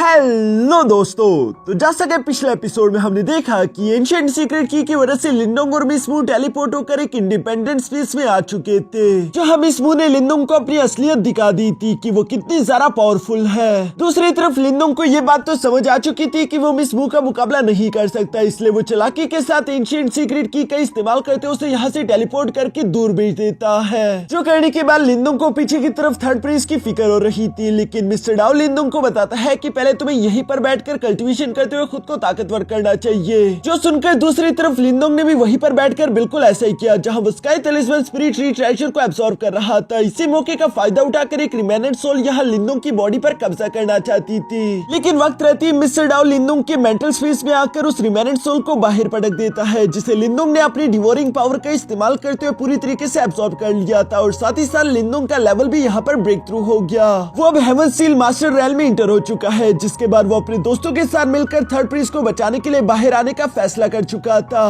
Hello दोस्तों, तो जैसा कि पिछले एपिसोड में हमने देखा कि एंशिएंट सीक्रेट की वजह से लिंडोंग और मिस मू टेलीपोर्ट होकर एक इंडिपेंडेंट स्पेस में आ चुके थे। जहां मिस मू ने लिंडोंग को अपनी असलियत दिखा दी थी कि वो कितनी ज्यादा पावरफुल है। दूसरी तरफ लिंडोंग को ये बात तो समझ आ चुकी थी कि वो मिस मू का मुकाबला नहीं कर सकता, इसलिए वो चालाकी के साथ एंशिएंट सीक्रेट की का इस्तेमाल करते उसे यहाँ से टेलीपोर्ट करके दूर भेज देता है। जो करने के बाद लिंडोंग को पीछे की तरफ थर्ड प्रिंस की फिक्र हो रही थी, लेकिन मिस्टर डाउ लिंडोंग को बताता है कि पहले तुम्हें यहीं पर बैठकर कल्टीवेशन करते हुए खुद को ताकतवर करना चाहिए। जो सुनकर दूसरी तरफ लिंडोंग ने भी वहीं पर बैठकर बिल्कुल ऐसा ही किया, जहां वो स्काई टैलिस्मैन स्पिरिट ट्रेजर को एब्सॉर्ब कर रहा था। इसी मौके का फायदा उठाकर एक रिमेनेंट सोल यहाँ लिंडोंग की बॉडी पर कब्जा करना चाहती थी, लेकिन वक्त रहते ही मिस्टर डाउ लिंडोंग के मेंटल स्पेस में आकर उस रिमेनेंट सोल को बाहर पटक देता है, जिसे लिंडोंग ने अपनी डिवोरिंग पावर का इस्तेमाल करते हुए पूरी तरीके से एब्सॉर्ब कर लिया था। और साथ ही साथ लिंडोंग का लेवल भी यहाँ पर ब्रेक थ्रू हो गया। वो अब हेवन सील मास्टर रैल में इंटर हो चुका है, जिसके बाद वो अपने दोस्तों के साथ मिलकर थर्ड प्रिंस को बचाने के लिए बाहर आने का फैसला कर चुका था।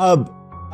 अब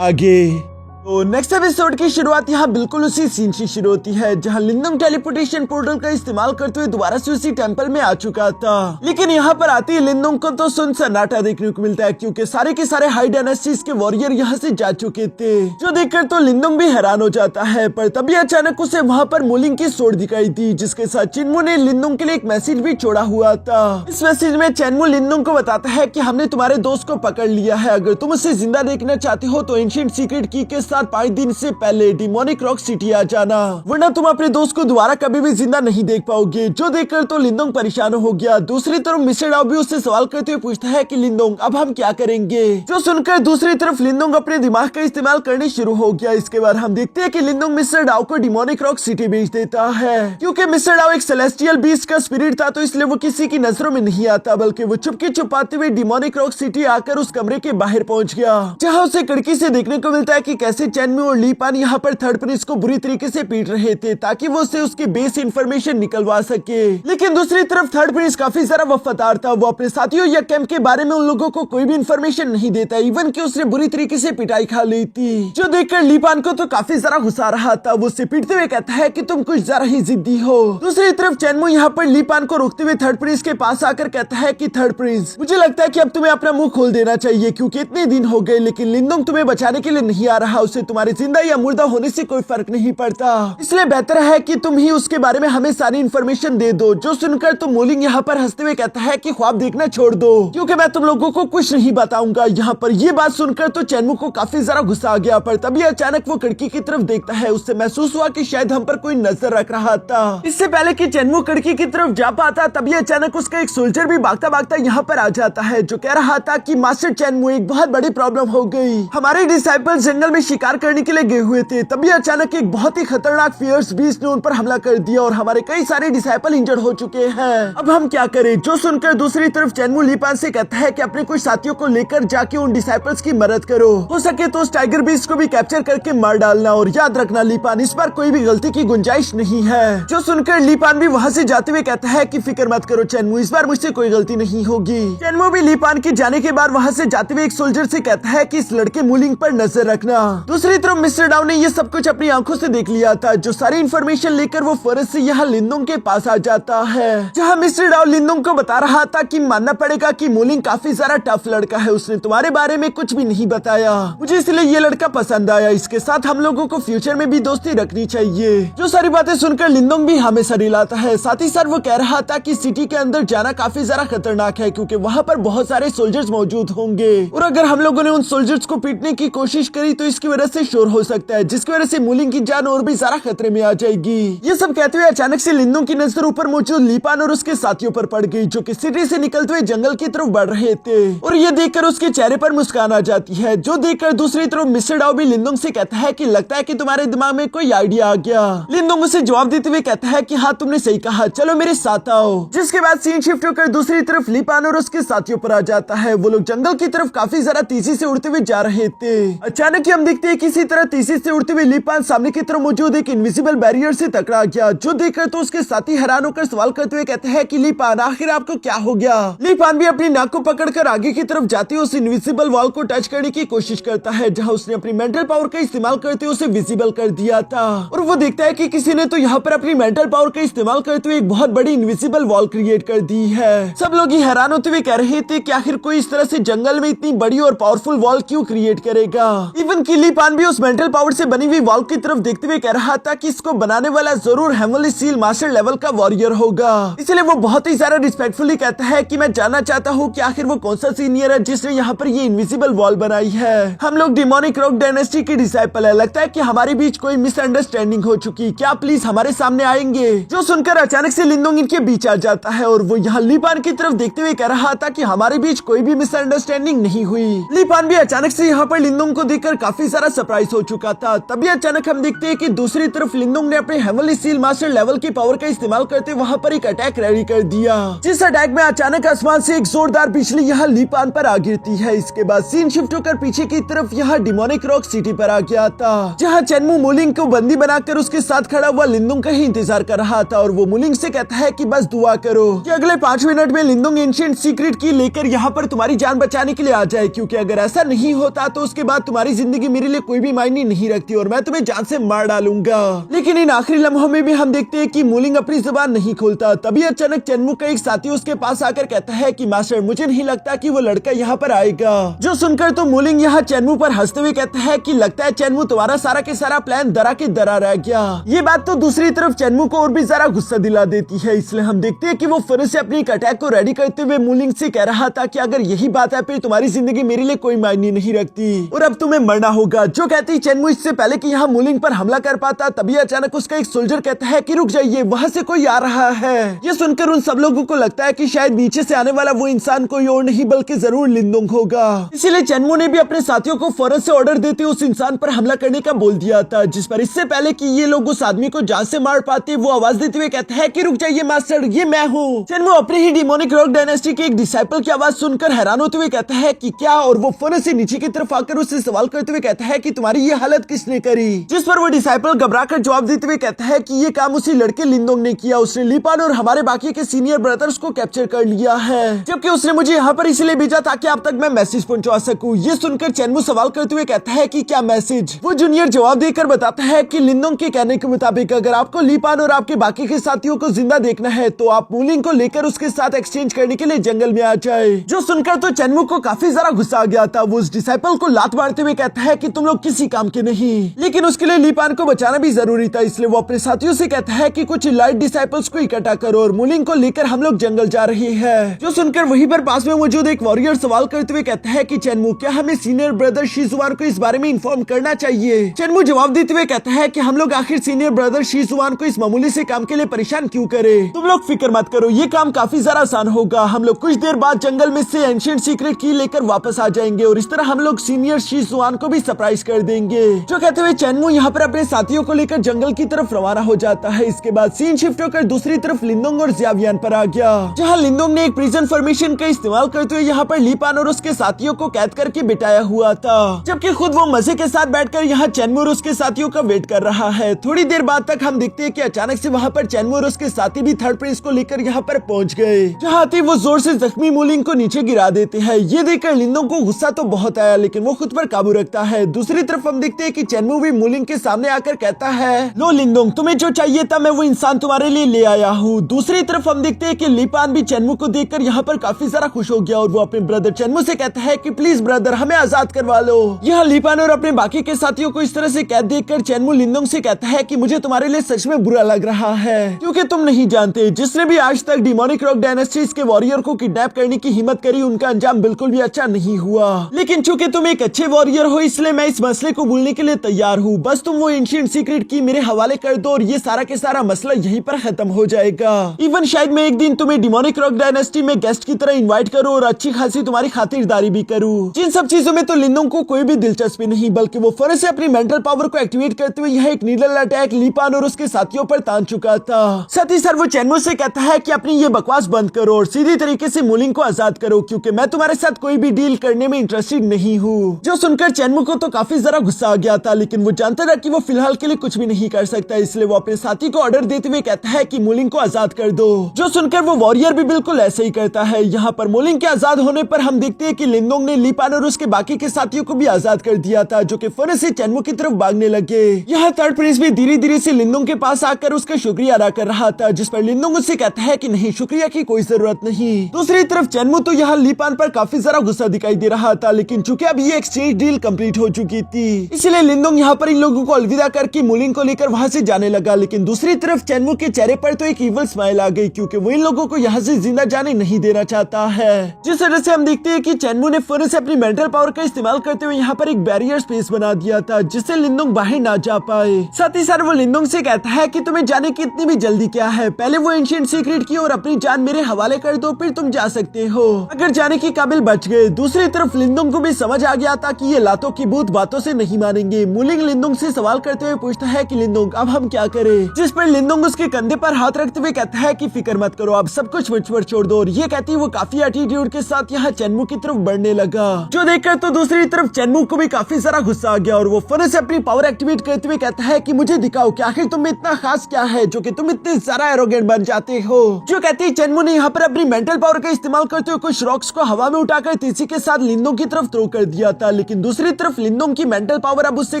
आगे तो नेक्स्ट एपिसोड की शुरुआत यहाँ बिल्कुल उसी सीन से शुरू होती है, जहाँ लिंडोंग टेलीपोर्टेशन पोर्टल का इस्तेमाल करते हुए दोबारा से उसी टेंपल में आ चुका था। लेकिन यहाँ पर आते ही लिंडोंग को तो सुन सन्नाटा देखने को मिलता है, क्योंकि सारे के सारे हाई डायनेस्टीज के वॉरियर यहाँ से जा चुके थे। जो देखकर तो लिंडोंग भी हैरान हो जाता है, पर तभी अचानक उसे वहाँ पर मोलिंग की सोड दिखाई दी, जिसके साथ चिनमू ने लिंडोंग के लिए एक मैसेज भी छोड़ा हुआ था। इस मैसेज में चिनमू लिंडोंग को बताता है कि हमने तुम्हारे दोस्त को पकड़ लिया है, अगर तुम उसे जिंदा देखना चाहते हो तो एंशिएंट सीक्रेट की के साथ 5 दिन से पहले डिमोनिक रॉक सिटी आ जाना, वरना तुम अपने दोस्त को दोबारा कभी भी जिंदा नहीं देख पाओगे। जो देखकर तो लिंडोंग परेशान हो गया। दूसरी तरफ मिस्टर डाउ भी उससे सवाल करते हुए पूछता है कि लिंडोंग अब हम क्या करेंगे। जो सुनकर दूसरी तरफ लिंडोंग अपने दिमाग का इस्तेमाल करने शुरू हो गया। इसके बाद हम देखते हैं कि लिंडोंग मिस्टर डाउ को डिमोनिक रॉक सिटी भेज देता है, क्योंकि मिस्टर डाउ एक सेलेस्टियल बीस्ट का स्पिरिट था, तो इसलिए वो किसी की नजरों में नहीं आता, बल्कि वो चुपके छुपाते हुए डिमोनिक रॉक सिटी आकर उस कमरे के बाहर पहुंच गया, जहां उसे खिड़की से देखने को मिलता है कि कैसे चिनमू और ली पान यहाँ पर थर्ड प्रिंस को बुरी तरीके से पीट रहे थे, ताकि वो उससे उसकी बेस इंफॉर्मेशन निकलवा सके। लेकिन दूसरी तरफ थर्ड प्रिंस काफी ज्यादा वफादार था। वो अपने साथियों या कैंप के बारे में उन लोगों को कोई भी इंफॉर्मेशन नहीं देता, इवन कि उसने बुरी तरीके से पिटाई खा ली थी। जो देखकर ली पान को तो काफी ज्यादा गुस्सा आ रहा था। वो उससे पीटते हुए कहता है कि तुम कुछ ज्यादा ही जिद्दी हो। दूसरी तरफ चिनमू यहाँ पर ली पान को रोकते हुए थर्ड प्रिंस के पास आकर कहता है कि थर्ड प्रिंस, मुझे लगता है कि अब तुम्हें अपना मुंह खोल देना चाहिए, क्योंकि इतने दिन हो गए लेकिन लिंडोंग तुम्हें बचाने के लिए नहीं आ रहा। उसे तुम्हारे जिंदा या मुर्दा होने से कोई फर्क नहीं पड़ता, इसलिए बेहतर है कि तुम ही उसके बारे में हमें सारी इन्फॉर्मेशन दे दो। जो सुनकर तो मोलिंग यहाँ पर हंसते हुए कहता है कि ख्वाब देखना छोड़ दो, क्योंकि मैं तुम लोगों को कुछ नहीं बताऊंगा। यहाँ पर ये बात सुनकर तो चिनमू को काफी ज्यादा गुस्सा आ गया, पर तभी अचानक वो खिड़की की तरफ देखता है। उससे महसूस हुआ कि शायद हम पर कोई नजर रख रहा था। इससे पहले कि चिनमू खिड़की की तरफ जा पाता, तभी अचानक उसका एक सोल्जर भी भागता भागता यहाँ पर आ जाता है, जो कह रहा था कि मास्टर चिनमू, एक बहुत बड़ी प्रॉब्लम हो गई। हमारे डिसाइपल जंगल में शिकार करने के लिए गए हुए थे, तभी अचानक एक बहुत ही खतरनाक फियर्स बीस्ट ने उन पर हमला कर दिया और हमारे कई सारे डिसाइपल इंजर्ड हो चुके हैं। अब हम क्या करें। जो सुनकर दूसरी तरफ चिनमू ली पान से कहता है कि अपने कुछ साथियों को लेकर जाके उन डिसाइपल्स की मदद करो, हो सके तो उस टाइगर बीस्ट को भी कैप्चर करके मार डालना। और याद रखना ली पान, इस बार कोई भी गलती की गुंजाइश नहीं है। जो सुनकर ली पान भी वहाँ से जाते हुए कहता है कि फिक्र मत करो चिनमू, इस बार मुझसे कोई गलती नहीं होगी। चिनमू भी ली पान के जाने के बाद वहाँ से जाते हुए एक सोल्जर से कहता है कि इस लड़के मोलिंग पर नजर रखना। दूसरी तरफ मिस्टर डाउ ने ये सब कुछ अपनी आंखों से देख लिया था। जो सारी इंफॉर्मेशन लेकर वो फौरन से यहाँ लिंडोंग के पास आ जाता है, जहाँ मिस्टर डाउ लिंडोंग को बता रहा था कि मानना पड़ेगा कि मोलिंग काफी ज्यादा टफ लड़का है, उसने तुम्हारे बारे में कुछ भी नहीं बताया, मुझे इसलिए ये लड़का पसंद आया, इसके साथ हम लोगों को फ्यूचर में भी दोस्ती रखनी चाहिए। जो सारी बातें सुनकर लिंडोंग भी हमें सर हिलाता है। साथ ही साथ वो कह रहा था कि सिटी के अंदर जाना काफी ज्यादा खतरनाक है, क्योंकि वहाँ पर बहुत सारे सोल्जर्स मौजूद होंगे, और अगर हम लोगों ने उन सोल्जर्स को पीटने की कोशिश करी तो इसकी वजह से शोर हो सकता है, जिसकी वजह से मोलिंग की जान और भी ज्यादा खतरे में आ जाएगी। ये सब कहते हुए अचानक से लिंडोंग की नजर ऊपर मौजूद ली पान और उसके साथियों पर पड़ गई, जो कि सिटी से निकलते हुए जंगल की तरफ बढ़ रहे थे, और ये देखकर उसके चेहरे पर मुस्कान आ जाती है। जो देखकर दूसरी तरफ मिस्टर डाउ भी लिंडोंग से कहता है कि लगता है कि तुम्हारे दिमाग में कोई आइडिया आ गया। लिंडोंग उसे जवाब देते हुए कहता है कि हाँ तुमने सही कहा, चलो मेरे साथ आओ। जिसके बाद सीन शिफ्ट होकर दूसरी तरफ ली पान और उसके साथियों पर आ जाता है। वो लोग जंगल की तरफ काफी ज्यादा तेजी से उड़ते हुए जा रहे थे। अचानक ही हम देखते हैं ही किसी तरह तेजी से उड़ते हुए लीपान सामने की तरफ मौजूद एक इनविजिबल बैरियर से टकरा गया, जो देखकर तो उसके साथी हैरान होकर सवाल करते हुए कहते हैं कि लीपान आखिर आपको क्या हो गया। लीपान भी अपनी नाक को पकड़कर आगे की तरफ जाते हुए उस इनविजिबल वॉल को टच करने की कोशिश करता है, जहां उसने अपनी मेंटल पावर का इस्तेमाल करते हुए उसे विजिबल कर दिया था। और वो देखता है कि किसी ने तो यहाँ पर अपनी मेंटल पावर का इस्तेमाल करते हुए एक बहुत बड़ी इनविजिबल वॉल क्रिएट कर दी है। सब लोग ये हैरान होते हुए कह रहे थे कि आखिर कोई इस तरह से जंगल में इतनी बड़ी और पावरफुल वॉल क्यों क्रिएट करेगा। इवन कि लीपान भी उस मेंटल पावर से बनी हुई वॉल की तरफ देखते हुए कह रहा था कि इसको बनाने वाला जरूर हेवनली सील मास्टर लेवल का वॉरियर होगा। इसलिए वो बहुत ही सारा रिस्पेक्टफुली कहता है कि मैं जानना चाहता हूँ कि आखिर वो कौन सा सीनियर है जिसने यहाँ पर ये इनविजिबल वॉल बनाई है। हम लोग डिमोनिक रॉक डायनेस्टी की डिसाइपल है, लगता है कि हमारे बीच कोई मिसअंडरस्टैंडिंग हो चुकी, क्या प्लीज हमारे सामने आएंगे। जो सुनकर अचानक से लिंदोंग इनके बीच आ जाता है और वो यहाँ लीपान की तरफ देखते हुए कह रहा था कि हमारे बीच कोई भी मिसअंडरस्टैंडिंग नहीं हुई। लीपान भी अचानक से यहाँ पर लिंदोंग को देखकर काफी सारा सरप्राइज हो चुका था। तभी अचानक हम देखते हैं कि दूसरी तरफ लिंदोंग ने अपने हेवनली सील मास्टर लेवल की पावर का इस्तेमाल करते वहाँ पर एक अटैक रेडी कर दिया, जिस अटैक में अचानक आसमान से एक जोरदार बिजली यहाँ लीपान पर आ गिरती है। इसके बाद सीन शिफ्ट होकर पीछे की तरफ यहाँ डिमोनिक रॉक सिटी पर आ गया था, जहाँ चेनमू मुलिंग को बंदी बनाकर उसके साथ खड़ा हुआ लिंदोंग का ही इंतजार कर रहा था। और वो मुलिंग से कहता है कि बस दुआ करो कि अगले 5 मिनट में लिंदोंग एंशिएंट सीक्रेट की लेकर यहाँ पर तुम्हारी जान बचाने के लिए आ जाए, क्योंकि अगर ऐसा नहीं होता तो उसके बाद तुम्हारी जिंदगी मेरे लिए कोई भी मायने नहीं रखती और मैं तुम्हें जान से मार डालूंगा। लेकिन इन आखिरी लम्हों में भी हम देखते हैं कि मुलिंग अपनी जुबान नहीं खोलता। तभी अचानक चेनमू का एक साथी उसके पास आकर कहता है कि मास्टर मुझे नहीं लगता कि वो लड़का यहाँ पर आएगा। जो सुनकर तो मुलिंग यहाँ चेनमू पर हंसते हुए कहता है कि लगता है चेनमू तुम्हारा सारा के सारा प्लान दरा के दरा रह गया। ये बात तो दूसरी तरफ चेनमू को और भी ज्यादा गुस्सा दिला देती है, इसलिए हम देखते हैं कि वो फिर से अपनी अटैक को रेडी करते हुए मुलिंग से कह रहा था कि अगर यही बात है फिर तुम्हारी जिंदगी मेरे लिए कोई मायने नहीं रखती और अब तुम्हें मरना होगा। जो कहती चेनमू इससे पहले कि यहाँ मुलिंग पर हमला कर पाता, तभी अचानक उसका एक सोल्जर कहता है कि रुक जाइए, वहाँ से कोई आ रहा है। ये सुनकर उन सब लोगों को लगता है कि शायद नीचे से आने वाला वो इंसान कोई और नहीं बल्कि जरूर लिंदोंग होगा। इसीलिए चेनमू ने भी अपने साथियों को फौरन से ऑर्डर देते उस इंसान पर हमला करने का बोल दिया था, जिस पर इससे पहले कि ये लोग उस आदमी को जान से मार पाते वो आवाज देते हुए कहता है कि रुक जाइए मास्टर, ये मैं हूँ। चेनमू अपने ही डिमोनिक रॉक डायनेस्टी के एक डिसाइपल की आवाज सुनकर हैरान होते हुए कहता है कि क्या, और वो फौरन से नीचे की तरफ आकर उससे सवाल करते हुए कहता है कि तुम्हारी ये हालत किसने करी। जिस पर वो डिसाइपल घबरा कर जवाब देते हुए कहता है कि ये काम उसी लड़के लिंदोंग ने किया, उसने लीपान और हमारे बाकी के सीनियर ब्रदर्स को कैप्चर कर लिया है, जबकि उसने मुझे यहाँ पर इसलिए भेजा ताकि आप तक मैं मैसेज पहुंचा सकूं। ये सुनकर चेनमू सवाल करते हुए कहता है कि क्या मैसेज। वो जूनियर जवाब देकर बताता है कि लिंदोंग के कहने के मुताबिक अगर आपको लीपान और आपके बाकी के साथियों को जिंदा देखना है तो आप मुलिंग को लेकर उसके साथ एक्सचेंज करने के लिए जंगल में आ जाए। जो सुनकर तो चेनमू को काफी ज्यादा गुस्सा आ गया था। वो उस डिसाइपल को लात मारते हुए कहता है कि तुम लोग किसी काम के नहीं, लेकिन उसके लिए लीपान को बचाना भी जरूरी था, इसलिए वो अपने साथियों से कहता है कि कुछ लाइट डिसाइपल्स को इकट्ठा करो और मुलिंग को लेकर हम लोग जंगल जा रहे हैं। जो सुनकर वहीं पर पास में मौजूद एक वॉरियर सवाल करते हुए कहता है कि चेनमू क्या हमें सीनियर ब्रदर शीजुआन को इस बारे में इन्फॉर्म करना चाहिए। चेनमू जवाब देते हुए कहता है कि हम लोग आखिर सीनियर ब्रदर शीजुआन को इस मामूली से काम के लिए परेशान क्यों करें। तुम लोग फिक्र मत करो, ये काम काफी ज्यादा आसान होगा। हम लोग कुछ देर बाद जंगल में से एंशिएंट सीक्रेट की लेकर वापस आ जाएंगे और इस तरह हम लोग सीनियर शीजुआन को भी सरप्राइज कर देंगे। जो कहते हुए चेनमू यहाँ पर अपने साथियों को लेकर जंगल की तरफ रवाना हो जाता है। इसके बाद सीन शिफ्ट होकर दूसरी तरफ लिंदोंग और जियावियान पर आ गया, जहाँ लिंदोंग ने एक प्रिजन फॉर्मेशन का इस्तेमाल करते हुए यहाँ पर लीपान और उसके साथियों को कैद करके बिठाया हुआ था, जबकि खुद वो मजे के साथ बैठकर यहाँ चेनमू और उसके साथियों का वेट कर रहा है। थोड़ी देर बाद तक हम देखते हैं कि अचानक से वहाँ पर चेनमू और उसके साथी भी थर्ड प्रिंस को लेकर यहाँ पर पहुंच गए, जहाँ आते वो जोर से जख्मी मुलिंग को नीचे गिरा देते हैं। ये देखकर लिंदोंग को गुस्सा तो बहुत आया, लेकिन वो खुद पर काबू रखता है। दूसरी तरफ हम देखते हैं कि चेनमू भी मुलिंग के सामने आकर कहता है, लो लिंदोंग, तुम्हें जो चाहिए था मैं वो इंसान तुम्हारे लिए ले आया हूँ। दूसरी तरफ हम देखते हैं कि लीपान भी चेनमू को देखकर यहाँ पर काफी ज्यादा खुश हो गया और वो अपने ब्रदर चेनमू से कहता है कि प्लीज ब्रदर हमें आजाद करवा लो। यहाँ लीपान और अपने बाकी के साथियों को इस तरह से कैद देखकर चेनमू लिंदोंग से कहता है कि मुझे तुम्हारे लिए सच में बुरा लग रहा है, क्योंकि तुम नहीं जानते जिसने भी आज तक डिमोनिक रॉक डायनेस्टीज के वॉरियर को किडनैप करने की हिम्मत करी उनका अंजाम बिल्कुल भी अच्छा नहीं हुआ। लेकिन चूंकि तुम एक अच्छे वॉरियर हो इसलिए मैं इस मसले को भूलने के लिए तैयार हूँ। बस तुम वो एंशिएंट सीक्रेट की मेरे हवाले कर दो और ये सारा के सारा मसला यहीं पर खत्म हो जाएगा। इवन शायद मैं एक दिन तुम्हें डिमोनिक रॉक डायनेस्टी में गेस्ट की तरह इन्वाइट करूँ और अच्छी खासी तुम्हारी खातिरदारी भी करूँ। जिन सब चीजों में तो लिंदोंग को कोई भी दिलचस्पी नहीं, बल्कि वो फौरन से अपनी मेंटल पावर को एक्टिवेट करते हुए यह एक नीडल अटैक लीपान और उसके साथियों पर तान चुका था। साथ ही सर वो चेनमू से कहता है कि अपनी ये बकवास बंद करो और सीधी तरीके से मुलिंग को आजाद करो, क्योंकि मैं तुम्हारे साथ कोई भी डील करने में इंटरेस्टेड नहीं हूँ। जो सुनकर चेनमू को तो काफी जरा गुस्सा आ गया था, लेकिन वो जानता था कि वो फिलहाल के लिए कुछ भी नहीं कर सकता, इसलिए वो अपने साथी को ऑर्डर देते हुए कहता है कि मोलिंग को आजाद कर दो। जो सुनकर वो वॉरियर भी बिल्कुल ऐसे ही करता है। यहाँ पर मोलिंग के आजाद होने पर हम देखते हैं कि लिनडोंग ने ली पान और उसके बाकी के साथियों को भी आजाद कर दिया था, जो कि फौरन से चेनमू की तरफ भागने लगे। यहाँ थर्ड प्रिंस भी धीरे धीरे से लिनडोंग के पास आकर उसका शुक्रिया अदा कर रहा था, जिस पर लिनडोंग उससे कहता है कि नहीं, शुक्रिया की कोई जरूरत नहीं। दूसरी तरफ चेनमू तो यहाँ ली पान पर काफी जरा गुस्सा दिखाई दे रहा था, लेकिन चूंकि अब ये एक्सचेंज डील कंप्लीट हो चुकी थी, इसलिए लिनडोंग यहाँ पर इन लोगों को अलविदा करके मोलिंग को लेकर वहाँ से जाने लगा। लेकिन दूसरी तरफ चेनमू के चेहरे पर तो एक इवल स्माइल आ गई, क्योंकि वो इन लोगों को यहाँ से जिंदा जाने नहीं देना चाहता है। जिस वजह से हम देखते हैं कि चेनमू ने फौरन से अपनी मेंटल पावर का इस्तेमाल करते हुए यहाँ पर एक बैरियर स्पेस बना दिया था, जिससे लिनडोंग बाहर ना जा पाए। साथ ही साथ वो लिनडोंग से कहता है कि तुम्हें जाने की इतनी भी जल्दी क्या है, पहले वो एंशिएंट सीक्रेट की और अपनी जान मेरे हवाले कर दो, फिर तुम जा सकते हो अगर जाने की काबिल बच गए। दूसरी तरफ लिनडोंग को भी समझ आ गया था कि ये लातों की भूत बातों से नहीं मानेंगे। मोलिंग लिनडोंग से सवाल करते हुए पूछता है कि लिनडोंग अब हम क्या करें, जिस पर लिनडोंग उसके कंधे पर हाथ रखते हुए कहता है कि फिक्र मत करो, अब सब कुछ मुझ पर छोड़ दो। और ये कहती वो काफी एटीट्यूड के साथ यहाँ चेनमू की तरफ बढ़ने लगा, जो देखकर तो दूसरी तरफ चेनमू को भी काफी सारा गुस्सा आ गया और वो फौरन से अपनी पावर एक्टिवेट करते हुए कहता है कि मुझे दिखाओ कि आखिर तुम में इतना खास क्या है जो कि तुम इतने सारा एरोगेंट बन जाते हो। जो कहती है चेनमू ने यहाँ पर अपनी मेंटल पावर का इस्तेमाल करते हुए कुछ रॉक्स को हवा में उठाकर तीसी के साथ लिनडोंग की तरफ थ्रो कर दिया था, लेकिन दूसरी तरफ लिनडोंग की मेंटल पावर अब उससे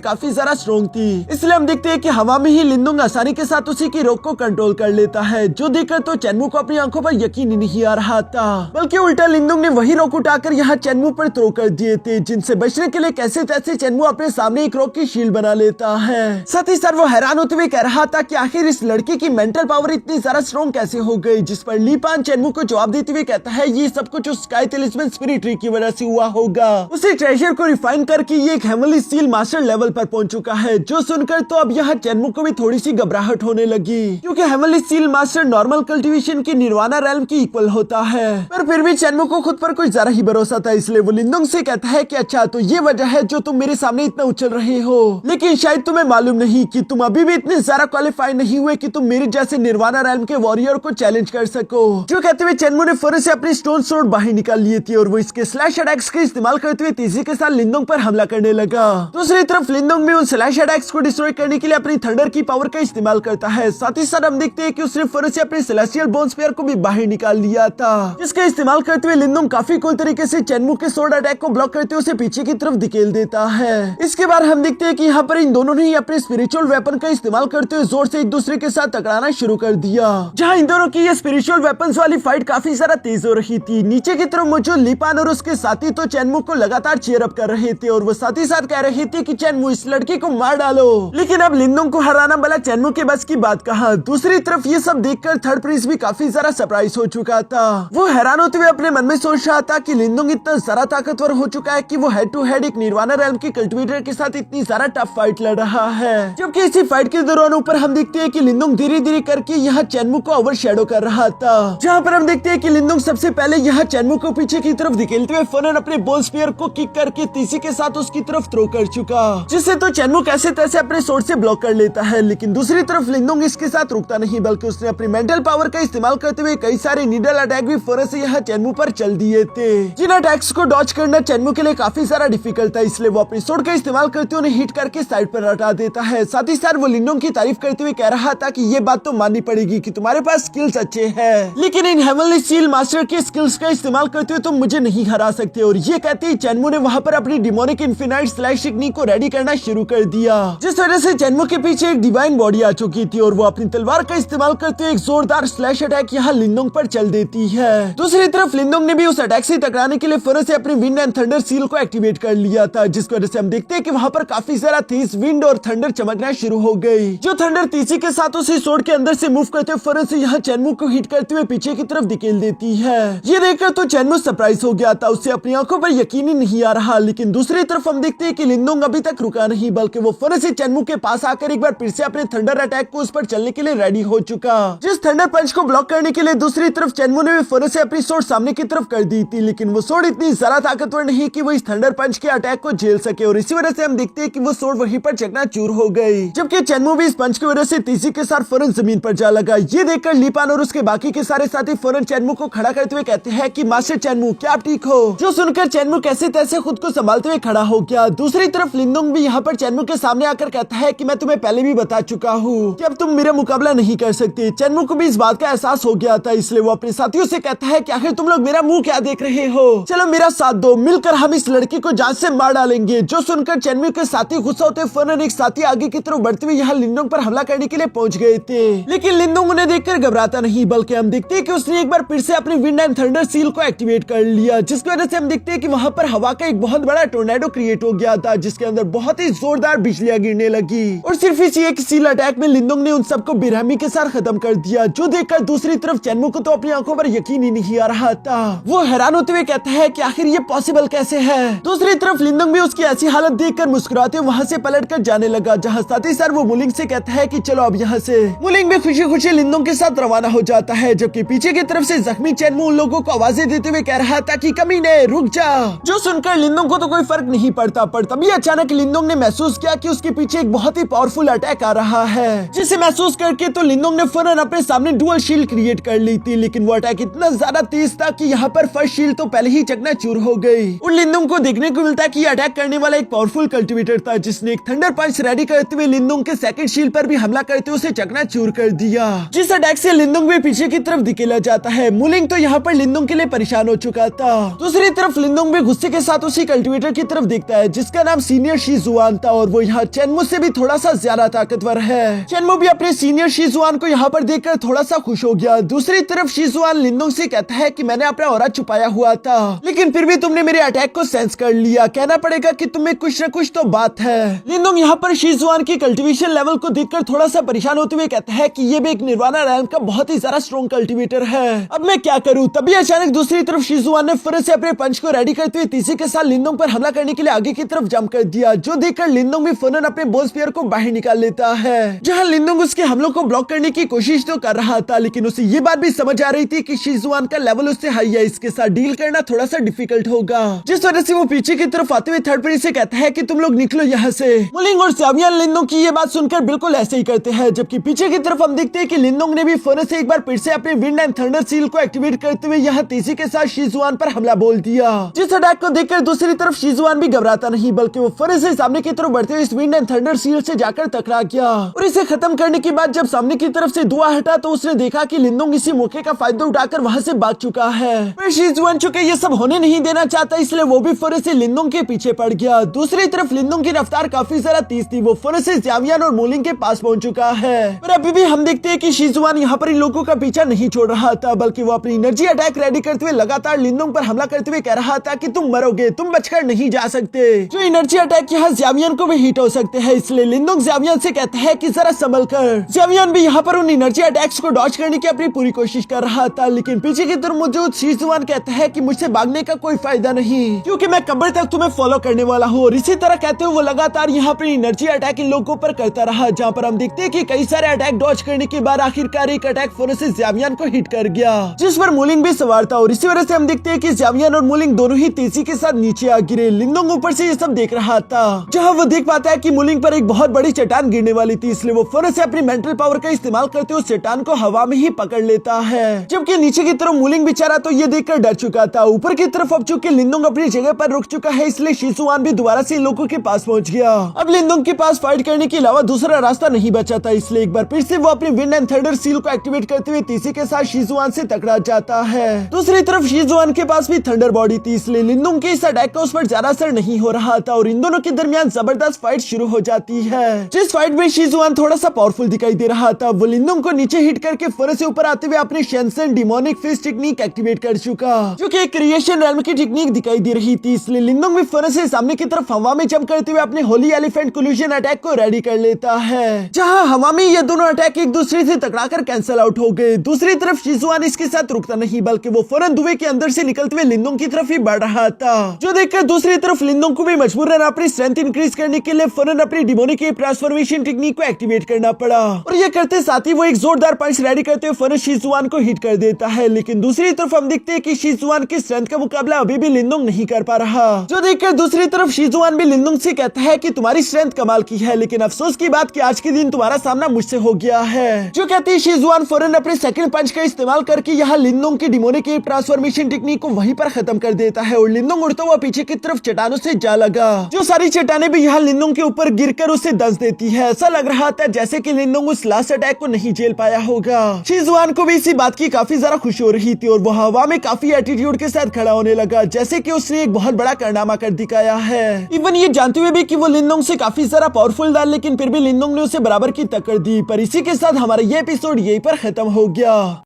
काफी ज्यादा स्ट्रॉन्ग थी, इसलिए हम देखते हैं कि हवा में ही लिनडोंग आसानी के साथ उसी की रोक को कंट्रोल कर लेता है। जो देखकर तो चेनमू को अपनी आंखों पर यकीन ही नहीं आ रहा था, बल्कि उल्टा लिनडोंग ने वही रोक उठाकर यहाँ चेनमू पर थ्रो कर दिए थे, जिनसे बचने के लिए कैसे तैसे चेनमू अपने सामने एक रॉक की शील्ड बना लेता है। साथ ही साथ वो हैरान होते हुए कह रहा था कि आखिर इस लड़की की मेंटल पावर इतनी ज्यादा स्ट्रॉन्ग कैसे हो गई, जिस पर ली पान चेनमू को जवाब देते हुए कहता है ये सब कुछ उस स्काई टेलिस्मैन स्पिरिट ट्री की वजह से हुआ होगा। उसी ट्रेजर को रिफाइन करके ये एक हेवनली सील मास्टर लेवल पर पहुंच चुका है। जो सुनकर तो अब यहाँ चेनमू को भी थोड़ी सी घबराहट होने लगी, क्योंकि heavenly seal master normal cultivation की निर्वाणा रेल्म की इक्वल होता है, पर फिर भी चेनमू को खुद पर कुछ जरा ही भरोसा था, इसलिए वो लिनडोंग से कहता है कि अच्छा तो ये वजह है जो तुम मेरे सामने इतना उछल रहे हो, लेकिन शायद तुम्हें मालूम नहीं कि तुम अभी भी इतने ज्यादा क्वालिफाई नहीं हुए कि तुम मेरे जैसे निर्वाणा रेल्म के वॉरियर को चैलेंज कर सको। जो कहते हुए चेनमू ने फौरन से अपनी स्टोन स्वॉर्ड बाहर निकाल लिए थी और वो इसके स्लैश अटैक्स का इस्तेमाल करते हुए तेजी के साथ लिनडोंग पर हमला करने लगा। दूसरी तरफ लिनडोंग भी उन स्लैश अटैक्स को डिस्ट्रॉय करने के लिए अपनी थंडर की पावर का इस्तेमाल करता है। साथ ही साथ हम देखते हैं कि उसने फौरन से अपने सेलेस्टियल बोन स्फीयर को भी बाहर निकाल लिया था, जिसका इस्तेमाल करते हुए लिनडोंग काफी कूल तरीके से चेनमू के स्वॉर्ड अटैक को ब्लॉक करते हुए उसे पीछे की तरफ धकेल देता है। इसके बाद हम देखते हैं कि यहाँ पर इन दोनों ने ही अपने स्पिरिचुअल वेपन का इस्तेमाल करते हुए जोर से एक दूसरे के साथ टकराना शुरू कर दिया, जहाँ इन दोनों की ये स्पिरिचुअल वेपन्स वाली फाइट काफी ज्यादा तेज हो रही थी। नीचे की तरफ मौजूद ली पान और उसके साथी तो चेनमू को लगातार चीयर अप कर रहे थे और वो साथ ही साथ कह रहे थे कि चेनमू इस लड़की को मार डालो, लेकिन अब लिनडोंग को हराना भला चेनमू के बस की बात कहा। दूसरी तरफ ये सब देखकर थर्ड प्रिंस भी काफी ज्यादा सरप्राइज हो चुका था। वो हैरान होते हुए अपने मन में सोच रहा था कि लिनडोंग इतना ज्यादा ताकतवर हो चुका है कि वो हेड टू हेड एक निर्वाणा रेल्म के कल्टिवेटर के साथ इतनी ज्यादा टफ फाइट लड़ रहा है। जबकि इसी फाइट के दौरान ऊपर हम देखते हैं कि लिनडोंग धीरे धीरे करके यहाँ चेनमू को ओवरशैडो कर रहा था, जहाँ पर हम देखते हैं कि लिनडोंग सबसे पहले यहाँ चेनमू को पीछे की तरफ धकेलते हुए फौरन अपने बोल स्पीयर को किक करके तीसी के साथ उसकी तरफ थ्रो कर चुका, जिससे तो चेनमू कैसे तैसे अपने स्वॉर्ड से ब्लॉक कर लेता है। लेकिन दूसरी तरफ लिनडोंग इसके साथ रुकता नहीं, बल्कि उसने अपनी मेंटल पावर का इस्तेमाल करते हुए कई सारे नीडल अटैक भी फौरन से यहाँ चेनमू पर चल दिए थे, जिन अटैक्स को डॉज करना चेनमू के लिए काफी सारा डिफिकल्ट था, इसलिए वो अपनी स्वॉर्ड का इस्तेमाल करते हुए उन्हें हिट करके साइड पर हटा देता है। साथ ही साथ वो लिनडोंग की तारीफ करते हुए कह रहा था कि ये बात तो माननी पड़ेगी कि तुम्हारे पास स्किल्स अच्छे हैं, लेकिन इन हेवनली सील मास्टर के स्किल्स का इस्तेमाल करते हुए तुम मुझे नहीं हरा सकते। और ये कहते ही चेनमू ने वहाँ पर अपनी डिमोनिक इन्फिनाइट स्लैश टेक्निक को रेडी करना शुरू कर दिया, जिस वजह से चेनमू के पीछे एक डिवाइन बॉडी आ चुकी थी और वो अपनी तलवार का इस्तेमाल करते हुए एक जोरदार स्लैश अटैक यहाँ लिनडोंग पर चल देती है। दूसरी तरफ लिनडोंग ने भी उस अटैक से टकराने के लिए फौरन से अपने विंड एंड थंडर सील को एक्टिवेट कर लिया था, जिस वजह से हम देखते हैं कि वहाँ पर काफी सारा तेज विंड और थंडर चमकना शुरू हो गई। जो थंडर तीसी के साथ उसे स्वॉर्ड के अंदर से मूव करते हुए फौरन से यहाँ चेनमू को हिट करते हुए पीछे की तरफ धकेल देती है। ये देखकर तो चेनमू सरप्राइज हो गया था, उससे अपनी आंखों पर यकीन ही नहीं आ रहा। लेकिन दूसरी तरफ हम देखते हैं कि लिनडोंग अभी तक रुका नहीं, बल्कि वो फौरन से चेनमू के पास आकर एक बार फिर से अपने थंडर अटैक को उस पर चलने के लिए रेडी हो चुका, जिस थंडर पंच को ब्लॉक करने के लिए दूसरी तरफ चेनमू ने भी फौरन से अपनी स्वॉर्ड सामने की तरफ कर दी थी, लेकिन वो स्वॉर्ड इतनी ज्यादा ताकतवर नहीं कि वो इस थंडर पंच के अटैक को झेल सके और इसी वजह से हम देखते हैं कि वो स्वॉर्ड वहीं पर चकनाचूर हो गई, जबकि चेनमू भी इस पंच की वजह से तीसी के साथ फौरन जमीन पर जा लगा। ये देखकर ली पान और उसके बाकी के सारे साथी फौरन चेनमू को खड़ा करते हुए कहते हैं कि मास्टर चेनमू क्या आप ठीक हो? जो सुनकर चेनमू कैसे तैसे खुद को संभालते हुए खड़ा हो गया गया। दूसरी तरफ लिंदोंग भी यहाँ पर चेनमू के सामने आकर कहता है कि मैं तुम्हें पहले भी बता चुका हूँ कि अब तुम मेरा मुकाबला नहीं कर सकते। चेनमू को भी इस बात का एहसास हो गया था, इसलिए वो अपने साथियों से कहता है कि आखिर तुम लोग मेरा मुंह क्या देख रहे हो, चलो मेरा साथ दो, मिलकर हम इस लड़की को जान से मार डालेंगे। जो सुनकर चेनमू के साथी गुस्सा होते फरन एक साथी आगे की तरफ बढ़ते हुए यहाँ लिंदोंग पर हमला करने के लिए पहुंच गए थे, लेकिन लिंदोंग उन्हें देखकर घबराता नहीं, बल्कि हम देखते हैं कि उसने एक बार फिर से अपनी विंड एंड थंडर सील को एक्टिवेट कर लिया, जिसकी वजह से हम देखते हैं कि वहां पर हवा का एक बहुत बड़ा टोर्नेडो क्रिएट हो गया था, जिसके अंदर बहुत ही जोरदार बिजलियां गिरने लगी। और सिर्फ इसी एक सील अटैक में लिंदोंग ने उन सबको बेरहमी के साथ खत्म कर दिया, जो देखकर दूसरी तरफ चेनमू को तो अपनी आंखों पर यकीन ही नहीं आ रहा था। वो हैरान होते हुए कहता है कि आखिर ये पॉसिबल कैसे है। दूसरी तरफ लिंदोंग भी उसकी ऐसी हालत देखकर मुस्कुराते वहां से पलटकर जाने लगा, जहां साथ ही साथ वो मुलिंग से कहता है कि चलो अब यहाँ से। मुलिंग भी खुशी खुशी लिंदोंग के साथ रवाना हो जाता है, जबकि पीछे की तरफ से जख्मी चेनमू उन लोगों को आवाजें देते हुए कह रहा था कि कमीने रुक जा। जो सुनकर लिंदोंग को तो कोई फर्क नहीं पड़ता, पर तभी अचानक लिंदोंग ने महसूस किया कि उसके पीछे एक बहुत ही पावरफुल अटैक आ रहा है, जिसे महसूस करके तो लिंदोंग ने फौरन अपने सामने डुअल शील्ड क्रिएट कर ली थी, लेकिन वो अटैक इतना ज्यादा तेज था कि यहाँ पर फर्स्ट शील्ड तो पहले ही चकनाचूर हो गई। और लिंदोंग को देखने को मिलता है कि अटैक करने वाला एक पावरफुल कल्टिवेटर था, जिसने एक थंडर पंच रेडी करते हुए लिंदोंग के सेकंड शील्ड पर भी हमला करते हुए उसे चकनाचूर कर दिया, जिस अटैक से लिंदोंग भी पीछे की तरफ धकेला जाता है। मुलिंग तो यहाँ पर लिंदोंग के लिए परेशान हो चुका था। दूसरी तरफ लिंदोंग भी गुस्से के साथ उसी कल्टिवेटर की तरफ देखता है, जिसका नाम सीनियर शीजुआन था, और वो यहाँ चेनमू से भी थोड़ा सा ज्यादा ताकतवर है। चेनमू भी अपने सीनियर शीजुआन को यहाँ पर देखकर थोड़ा सा खुश हो गया। दूसरी तरफ शीजुआन लिंदोंग से कहता है कि मैंने अपना ऑरा छुपाया हुआ था, लेकिन फिर भी तुमने मेरे अटैक को सेंस कर लिया, कहना पड़ेगा कि तुम्हें कुछ न कुछ तो बात है। लिंदोंग यहाँ पर शीजुआन की कल्टिवेशन लेवल को देखकर थोड़ा सा परेशान होते हुए कहता है कि ये भी एक निर्वाणा रैंक का बहुत ही ज्यादा स्ट्रॉन्ग कल्टिवेटर है, अब मैं क्या करूं। तभी अचानक दूसरी तरफ शीजुआन ने फिर से अपने पंच को रेडी करते हुए तीसरे के साथ लिंदोंग पर हमला करने के लिए आगे की तरफ जंप कर दिया, जो देखकर लिंदोंग भी फौरन अपने बॉल स्पीयर को बाहर निकाल लेता है। जहां लिंदोंग उसके हमलों को ब्लॉक करने की कोशिश तो कर रहा था, लेकिन उसे ये बात भी समझ आ रही थी कि शीजुआन का लेवल उससे हाई है, इसके साथ डील करना थोड़ा सा डिफिकल्ट होगा, जिस वजह से वो पीछे की तरफ आते हुए थर्ड पर्सन से कहता है कि तुम लोग निकलो यहाँ से। मुलिंग और ज़ावियर लिंदोंग की ये बात सुनकर बिल्कुल ऐसे ही करते हैं, जबकि पीछे की तरफ हम देखते हैं कि लिंदोंग ने भी फौरन से एक बार फिर से अपने विंड एंड थंडर सील को एक्टिवेट करते हुए यहाँ तेजी के साथ शीजुआन पर हमला बोल दिया, जिस अटैक को देखकर दूसरी तरफ शीजुआन भी घबराता नहीं, बल्कि वो फौरन से सामने की तरफ बढ़ते हुए इस विंड एंड थंडर सील से जाकर टकरा गया। और इसे खत्म करने के बाद जब सामने की तरफ से धुआं हटा तो उसने देखा कि लिंदोंग इसी मौके का फायदा उठाकर वहां से भाग चुका है। पर शीजुआन चुके ये सब होने नहीं देना चाहता, इसलिए वो भी फौरन से लिंदोंग के पीछे पड़ गया। दूसरी तरफ लिंदोंग की रफ्तार काफी ज्यादा तेज थी, वो फौरन से ज़ावियर और मुलिंग के पास पहुंच चुका है। पर अभी भी हम देखते हैं कि शीजुआन यहाँ पर इन लोगों का पीछा नहीं छोड़ रहा था, बल्कि वो अपनी एनर्जी अटैक रेडी करते हुए लगातार लिंदोंग पर हमला करते हुए कह रहा था कि तुम मरोगे, तुम बचकर नहीं जा सकते। जो एनर्जी अटैक यहाँ ज़ावियर को भी हिट हो सकते हैं, इसलिए लिंदोंग ज़ावियर से कहता है कि जरा संभल कर। ज़ावियर भी यहाँ पर उन एनर्जी अटैक्स को डॉज करने की अपनी पूरी कोशिश कर रहा था, लेकिन पीछे की तरफ मौजूद शीजुआन कहता है कि मुझसे भागने का कोई फायदा नहीं, क्योंकि मैं कब्र तक तुम्हें फॉलो करने वाला हूँ। और इसी तरह कहते हुए वो लगातार यहाँ पर एनर्जी अटैक इन लोगों पर करता रहा, जहाँ पर हम देखते हैं कि कई सारे अटैक डॉज करने के बाद आखिरकार एक अटैक फौरन से ज़ावियर को हिट कर गया, जिस पर मुलिंग भी सवार था। और इसी वजह से हम देखते हैं कि ज़ावियर और मुलिंग दोनों ही तेजी के साथ नीचे आ गिरे। लिंदोंग ऊपर से ये सब देख रहा था, जहाँ वो देख पाता है कि मुलिंग पर एक बहुत बड़ी चट्टान गिरने वाली थी, इसलिए वो फौरन से अपनी मेंटल पावर का इस्तेमाल करते हुए चट्टान को हवा में ही पकड़ लेता है, जबकि नीचे की तरफ मुलिंग बेचारा तो ये देखकर डर चुका था। ऊपर की तरफ अब चूंकि लिंदोंग अपनी जगह पर रुक चुका है, इसलिए शीजुआन भी दोबारा से इन लोगों के पास पहुंच गया। अब लिंदोंग के पास फाइट करने के अलावा दूसरा रास्ता नहीं बचा था, इसलिए एक बार फिर से वो अपने विंड एंड थंडर सील को एक्टिवेट करते हुए तीसरे के साथ शीजुआन से टकरा जाता है। दूसरी तरफ शीजुआन के पास भी थंडर बॉडी थी, इसलिए लिंदोंग के इस अटैक का उस पर ज्यादा असर नहीं हो रहा था और इन दोनों के दरमियान जबरदस्त फाइट शुरू हो जाती है। जिस फाइट में शीजुआन थोड़ा सा पावरफुल दिखाई दे रहा था, वो लिंदोंग को नीचे हिट करके फौरन से ऊपर आते हुए अपने शेंसन डिमोनिक फिस्ट टेक्निक एक्टिवेट कर चुका, जो कि एक क्रिएशन रेल्म की टेक्निक दिखाई दे रही थी। इसलिए लिंदोंग भी फौरन से सामने की तरफ हवा में जंप करते हुए अपने होली एलिफेंट कोल्यूशन अटैक को रेडी कर लेता है, जहां हवा में ये दोनों अटैक एक दूसरे से टकराकर कैंसिल आउट हो गए। दूसरी तरफ शीजुआन इसके साथ रुकता नहीं, बल्कि वो फौरन धुएं के अंदर से निकलते हुए लिंदोंग की तरफ ही बढ़ रहा था, जो देखकर दूसरी तरफ लिंदोंग को भी मजबूरन अपनी स्ट्रेंथ इंक्रीज करने के लिए फौरन अपनी डिमोनिक ट्रांसफॉर्मेशन टेक्निक को एक्टिवेट करना पड़ा। और ये करते साथ ही वो एक जोरदार पंच रेडी करते हुए फौरन शीजुआन को हिट कर देता है। लेकिन दूसरी तरफ हम देखते हैं कि शीजुआन की स्ट्रेंथ का मुकाबला अभी भी लिंदोंग नहीं कर पा रहा, जो देखकर दूसरी तरफ शीजुआन भी लिंदोंग से कहता है कि तुम्हारी स्ट्रेंथ कमाल की है, लेकिन अफसोस की बात कि आज के दिन तुम्हारा सामना मुझसे हो गया है। जो कहती है शीजुआन फौरन अपने सेकंड पंच का इस्तेमाल करके यहाँ लिंदोंग की डिमोनिक ट्रांसफॉर्मेशन टेक्निक को वहीं पर खत्म कर देता है और लिंदोंग उड़ता हुआ पीछे की तरफ चट्टानों से क्या लगा। जो सारी चट्टाने भी यहाँ लिनोंग के ऊपर गिरकर उसे दस देती है। ऐसा लग रहा था जैसे कि लिनोंग उस लास्ट अटैक को नहीं झेल पाया होगा। शिजुआन को भी इसी बात की काफी ज्यादा खुशी हो रही थी और वो हवा में काफी एटीट्यूड के साथ खड़ा होने लगा, जैसे कि उसने एक बहुत बड़ा कारनामा कर दिखाया है। इवन ये जानते हुए भी कि वो लिनोंग से काफी ज्यादा पावरफुल था, लेकिन फिर भी लिनोंग ने उसे बराबर की टक्कर दी। पर इसी के साथ हमारा ये एपिसोड यहीं पर खत्म हो गया।